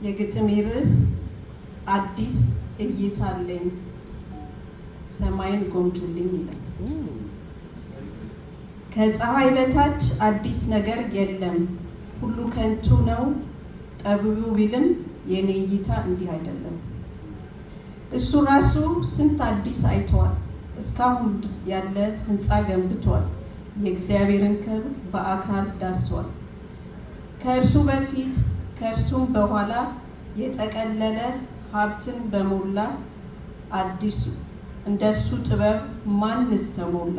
የግጥሜ ርዕስ አዲስ እይታ አለኝ ሰማይን ጎምጁልኝ ይላል። ከፀሐይ በታች አዲስ ነገር የለም፣ ሁሉ ከንቱ ነው ጠቢቡ ቢልም የኔ እይታ እንዲህ አይደለም። እሱ ራሱ ስንት አዲስ አይቷል፣ እስካሁን ያለ ህንፃ ገንብቷል፣ የእግዚአብሔርን ክብር በአካል ዳስሷል። ከእርሱ በፊት ከእርሱም በኋላ የጠቀለለ ሀብትን በሞላ አዲሱ እንደሱ ጥበብ ማንስ ተሞላ?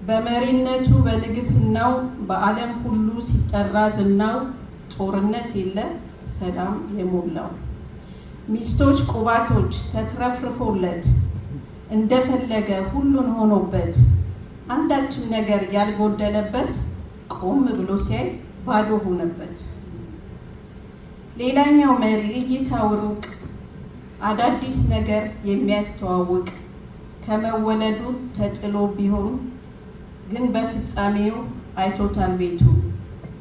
በመሪነቱ በንግስናው በዓለም ሁሉ ሲጠራ ዝናው፣ ጦርነት የለ ሰላም የሞላው። ሚስቶች ቁባቶች ተትረፍርፎለት እንደፈለገ ሁሉን ሆኖበት፣ አንዳችን ነገር ያልጎደለበት ቆም ብሎ ሲያይ ባዶ ሆነበት። ሌላኛው መሪ እይታው ሩቅ አዳዲስ ነገር የሚያስተዋውቅ ከመወለዱ ተጥሎ ቢሆን ግን በፍጻሜው አይቶታል ቤቱ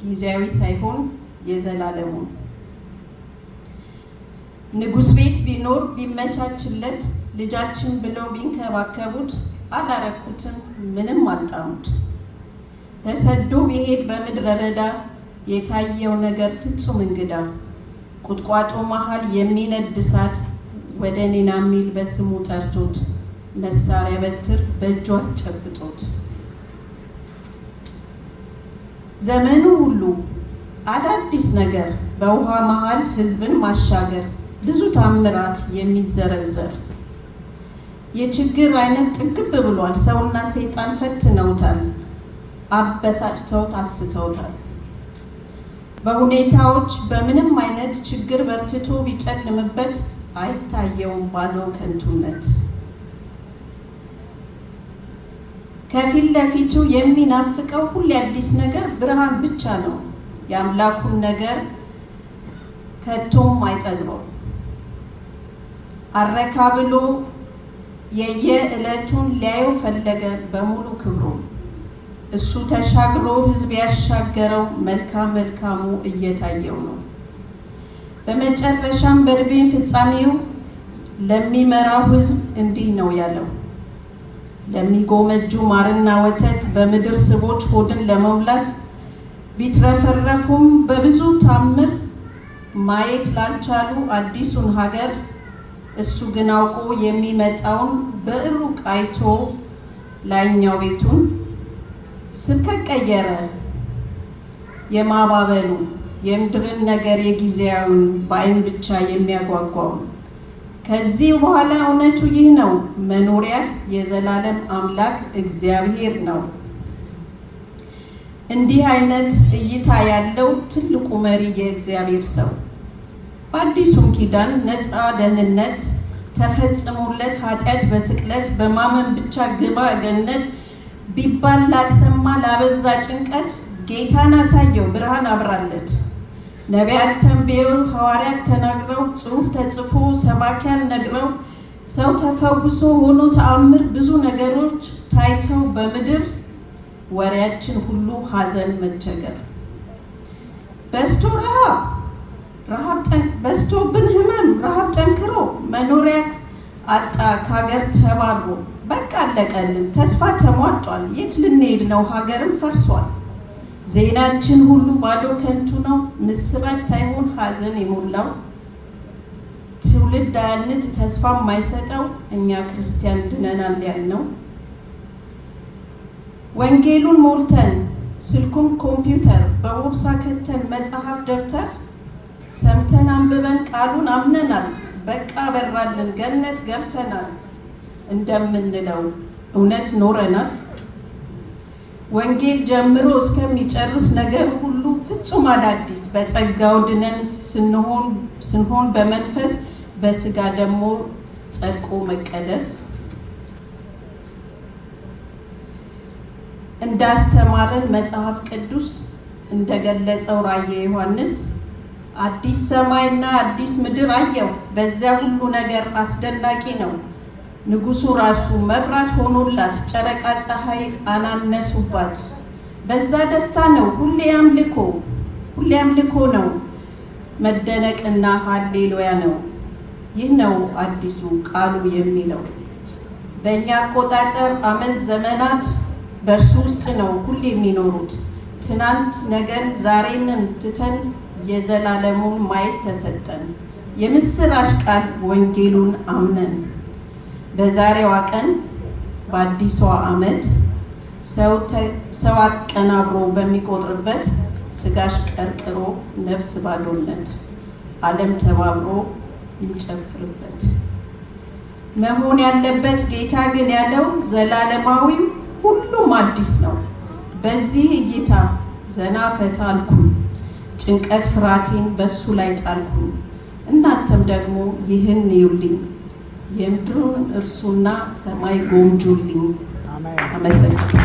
ጊዜያዊ ሳይሆን የዘላለሙ። ንጉሥ ቤት ቢኖር ቢመቻችለት ልጃችን ብለው ቢንከባከቡት አላረኩትም ምንም አልጣሙት። ተሰዶ ቢሄድ በምድረ በዳ የታየው ነገር ፍጹም እንግዳ፣ ቁጥቋጦ መሃል የሚነድ እሳት ወደ እኔና ሚል በስሙ ጠርቶት መሳሪያ በትር በእጁ አስጨብጦት። ዘመኑ ሁሉ አዳዲስ ነገር በውሃ መሃል ህዝብን ማሻገር ብዙ ታምራት የሚዘረዘር የችግር አይነት ጥግብ ብሏል። ሰውና ሰይጣን ፈትነውታል፣ አበሳጭተውት አስተውታል። በሁኔታዎች በምንም አይነት ችግር በርትቶ ቢጨልምበት አይታየውም ባዶ ከንቱነት። ከፊት ለፊቱ የሚናፍቀው ሁሌ አዲስ ነገር ብርሃን ብቻ ነው። የአምላኩን ነገር ከቶም አይጠግበው። አረካ ብሎ የየዕለቱን ሊያየው ፈለገ በሙሉ ክብሩ። እሱ ተሻግሮ ህዝብ ያሻገረው መልካም መልካሙ እየታየው ነው። በመጨረሻም በዕድሜ ፍጻሜው ለሚመራው ህዝብ እንዲህ ነው ያለው። ለሚጎመጁ ማርና ወተት በምድር ስቦች ሆድን ለመሙላት ቢትረፈረፉም በብዙ ታምር ማየት ላልቻሉ አዲሱን ሀገር እሱ ግን አውቆ የሚመጣውን በሩቅ አይቶ ላይኛው ቤቱን ስብከት ቀየረ የማባበሉ የምድርን ነገር የጊዜያዊውን በአይን ብቻ የሚያጓጓው። ከዚህ በኋላ እውነቱ ይህ ነው፣ መኖሪያ የዘላለም አምላክ እግዚአብሔር ነው። እንዲህ አይነት እይታ ያለው ትልቁ መሪ የእግዚአብሔር ሰው በአዲሱም ኪዳን ነፃ ደህንነት ተፈጽሞለት ኃጢአት በስቅለት በማመን ብቻ ግባ ገነት ቢባል ላልሰማ ላበዛ ጭንቀት ጌታን አሳየው ብርሃን አብራለት። ነቢያት ተንብየው ሐዋርያት ተናግረው ጽሑፍ ተጽፎ ሰባኪያን ነግረው ሰው ተፈውሶ ሆኖ ተአምር ብዙ ነገሮች ታይተው በምድር ወሬያችን ሁሉ ሐዘን መቸገር በስቶ በስቶብን ህመም ረሃብ ጠንክሮ መኖሪያ አጣ ከሀገር ተባሮ በቃ አለቀልን ተስፋ ተሟጧል የት ልንሄድ ነው ሀገርም ፈርሷል። ዜናችን ሁሉ ባዶ ከንቱ ነው ምስራች ሳይሆን ሐዘን የሞላው። ትውልድ አያንጽ ተስፋ የማይሰጠው እኛ ክርስቲያን ድነናል ያልነው። ወንጌሉን ሞልተን ስልኩን ኮምፒውተር በቦርሳ ከተን መጽሐፍ ደብተር ሰምተን አንብበን ቃሉን አምነናል በቃ በራልን ገነት ገብተናል እንደምንለው እውነት ኖረናል። ወንጌል ጀምሮ እስከሚጨርስ ነገር ሁሉ ፍጹም አዳዲስ በጸጋው ድነን ስንሆን በመንፈስ በስጋ ደግሞ ጸድቆ መቀደስ እንዳስተማረን መጽሐፍ ቅዱስ እንደገለጸው ራእየ ዮሐንስ አዲስ ሰማይና አዲስ ምድር አየው በዚያ ሁሉ ነገር አስደናቂ ነው። ንጉሱ ራሱ መብራት ሆኖላት ጨረቃ ፀሐይ አናነሱባት። በዛ ደስታ ነው ሁሌ አምልኮ ነው። መደነቅና ሃሌሉያ ነው። ይህ ነው አዲሱ ቃሉ የሚለው። በእኛ አቆጣጠር ዓመት ዘመናት በእርሱ ውስጥ ነው ሁሌ የሚኖሩት። ትናንት ነገን ዛሬን ትተን የዘላለሙን ማየት ተሰጠን። የምስራች ቃል ወንጌሉን አምነን በዛሬዋ ቀን በአዲሷ ዓመት ሰው አቀናብሮ በሚቆጥርበት ስጋሽ ቀርቅሮ ነፍስ ባዶነት ዓለም ተባብሮ ይጨፍርበት መሆን ያለበት ጌታ ግን ያለው ዘላለማዊው ሁሉም አዲስ ነው። በዚህ እይታ ዘና ፈታ አልኩኝ፣ ጭንቀት ፍርሃቴን በሱ ላይ ጣልኩኝ። እናንተም ደግሞ ይህን ይዩልኝ፣ የምድሩን እርሱና ሰማይ ጎምጁልኝ። አመሰግናለሁ።